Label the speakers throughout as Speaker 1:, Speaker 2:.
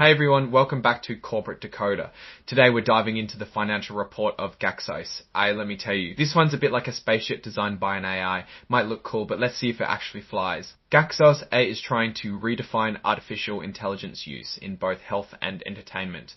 Speaker 1: Hey everyone, welcome back to Corporate Decoder. Today we're diving into the financial report of GAXOS. Let me tell you, this one's a bit like a spaceship designed by an AI. Might look cool, but let's see if it actually flies. GAXOS.AI is trying to redefine artificial intelligence use in both health and entertainment.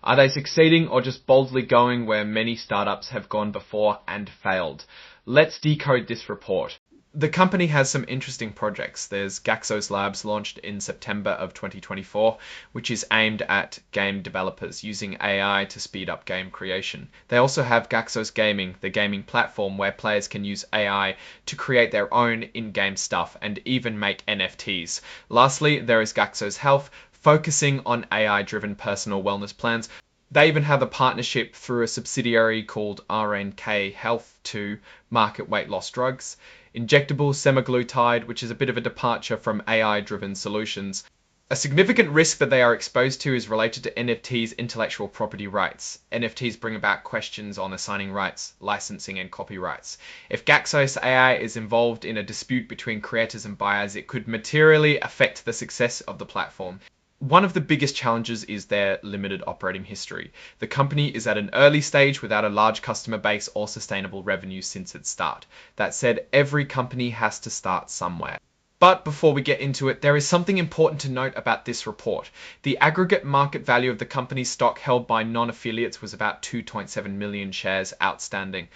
Speaker 1: Are they succeeding or just boldly going where many startups have gone before and failed? Let's decode this report. The company has some interesting projects. There's GAXOS Labs, launched in September of 2024, which is aimed at game developers using AI to speed up game creation. They also have GAXOS Gaming, the gaming platform where players can use AI to create their own in-game stuff and even make NFTs. Lastly, there is GAXOS Health, focusing on AI-driven personal wellness plans. They even have a partnership through a subsidiary called RNK Health to market weight loss drugs. Injectable semaglutide, which is a bit of a departure from AI-driven solutions. A significant risk that they are exposed to is related to NFTs' intellectual property rights. NFTs bring about questions on assigning rights, licensing, and copyrights. If GAXOS.AI is involved in a dispute between creators and buyers, it could materially affect the success of the platform. One of the biggest challenges is their limited operating history. The company is at an early stage without a large customer base or sustainable revenue since its start. That said, every company has to start somewhere. But before we get into it, there is something important to note about this report. The aggregate market value of the company's stock held by non-affiliates was about 2.7 million shares outstanding.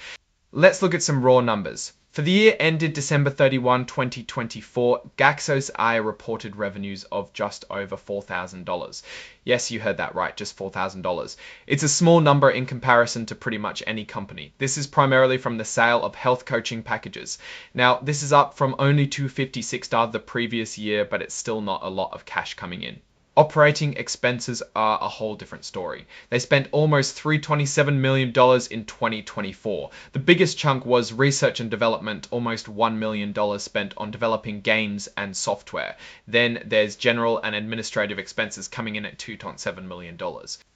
Speaker 1: Let's look at some raw numbers. For the year ended December 31, 2024, GAXOS.AI reported revenues of just over $4,000. Yes, you heard that right, just $4,000. It's a small number in comparison to pretty much any company. This is primarily from the sale of health coaching packages. Now, this is up from only $256 the previous year, but it's still not a lot of cash coming in. Operating expenses are a whole different story. They spent almost $327 million in 2024. The biggest chunk was research and development, almost $1 million spent on developing games and software. Then there's general and administrative expenses coming in at $2.7 million.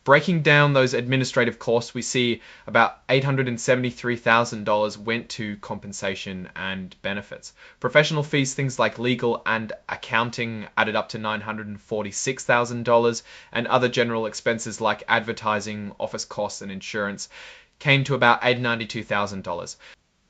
Speaker 1: Breaking down those administrative costs, we see about $873,000 went to compensation and benefits. Professional fees, things like legal and accounting, added up to $946,000, and other general expenses like advertising, office costs, and insurance came to about $892,000.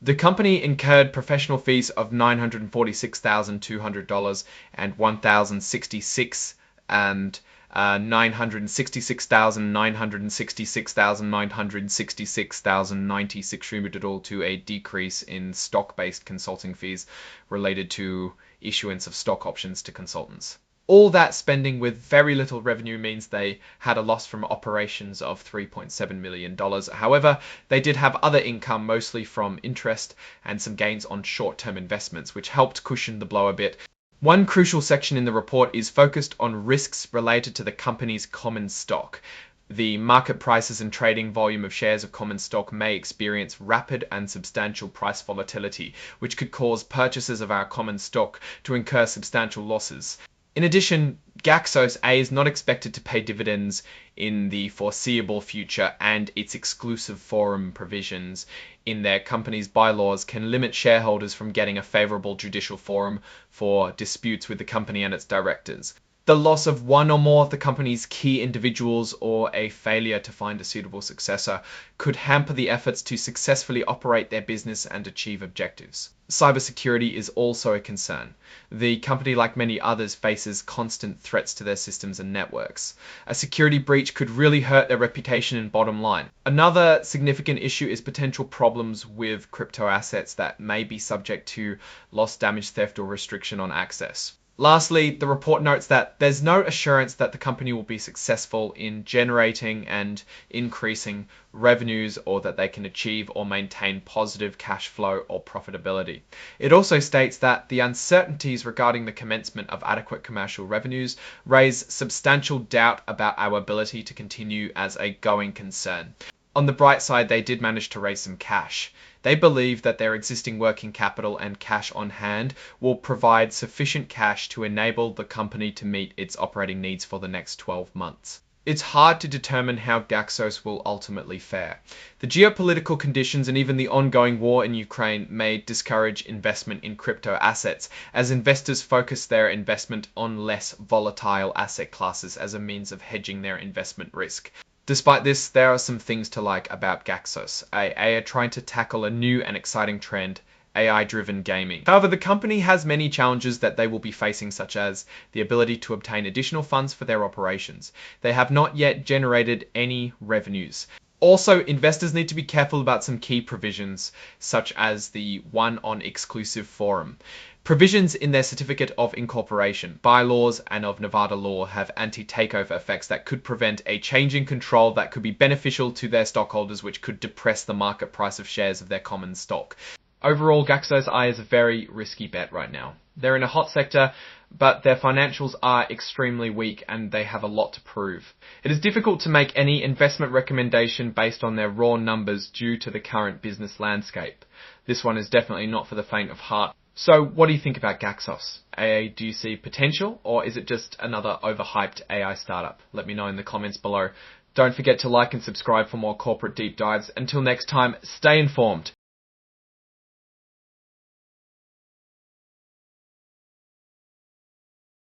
Speaker 1: The company incurred professional fees of $946,200 and $1,066 and $966,966,966,096 attributable to a decrease in stock-based consulting fees related to issuance of stock options to consultants. All that spending with very little revenue means they had a loss from operations of $3.7 million. However, they did have other income, mostly from interest and some gains on short-term investments, which helped cushion the blow a bit. One crucial section in the report is focused on risks related to the company's common stock. The market prices and trading volume of shares of common stock may experience rapid and substantial price volatility, which could cause purchasers of our common stock to incur substantial losses. In addition, GAXOS.AI is not expected to pay dividends in the foreseeable future, and its exclusive forum provisions in their company's bylaws can limit shareholders from getting a favorable judicial forum for disputes with the company and its directors. The loss of one or more of the company's key individuals or a failure to find a suitable successor could hamper the efforts to successfully operate their business and achieve objectives. Cybersecurity is also a concern. The company, like many others, faces constant threats to their systems and networks. A security breach could really hurt their reputation and bottom line. Another significant issue is potential problems with crypto assets that may be subject to loss, damage, theft, or restriction on access. Lastly, the report notes that there's no assurance that the company will be successful in generating and increasing revenues, or that they can achieve or maintain positive cash flow or profitability. It also states that the uncertainties regarding the commencement of adequate commercial revenues raise substantial doubt about our ability to continue as a going concern. On the bright side, they did manage to raise some cash. They believe that their existing working capital and cash on hand will provide sufficient cash to enable the company to meet its operating needs for the next 12 months. It's hard to determine how Gaxos will ultimately fare. The geopolitical conditions and even the ongoing war in Ukraine may discourage investment in crypto assets, as investors focus their investment on less volatile asset classes as a means of hedging their investment risk. Despite this, there are some things to like about Gaxos. They are trying to tackle a new and exciting trend: AI-driven gaming. However, the company has many challenges that they will be facing, such as the ability to obtain additional funds for their operations. They have not yet generated any revenues. Also, investors need to be careful about some key provisions, such as the one on exclusive forum. Provisions in their certificate of incorporation, bylaws, and of Nevada law have anti-takeover effects that could prevent a change in control that could be beneficial to their stockholders, which could depress the market price of shares of their common stock. Overall, GAXOS.AI is a very risky bet right now. They're in a hot sector, but their financials are extremely weak and they have a lot to prove. It is difficult to make any investment recommendation based on their raw numbers due to the current business landscape. This one is definitely not for the faint of heart. So what do you think about GAXOS? Do you see potential, or is it just another overhyped AI startup? Let me know in the comments below. Don't forget to like and subscribe for more corporate deep dives. Until next time, stay informed.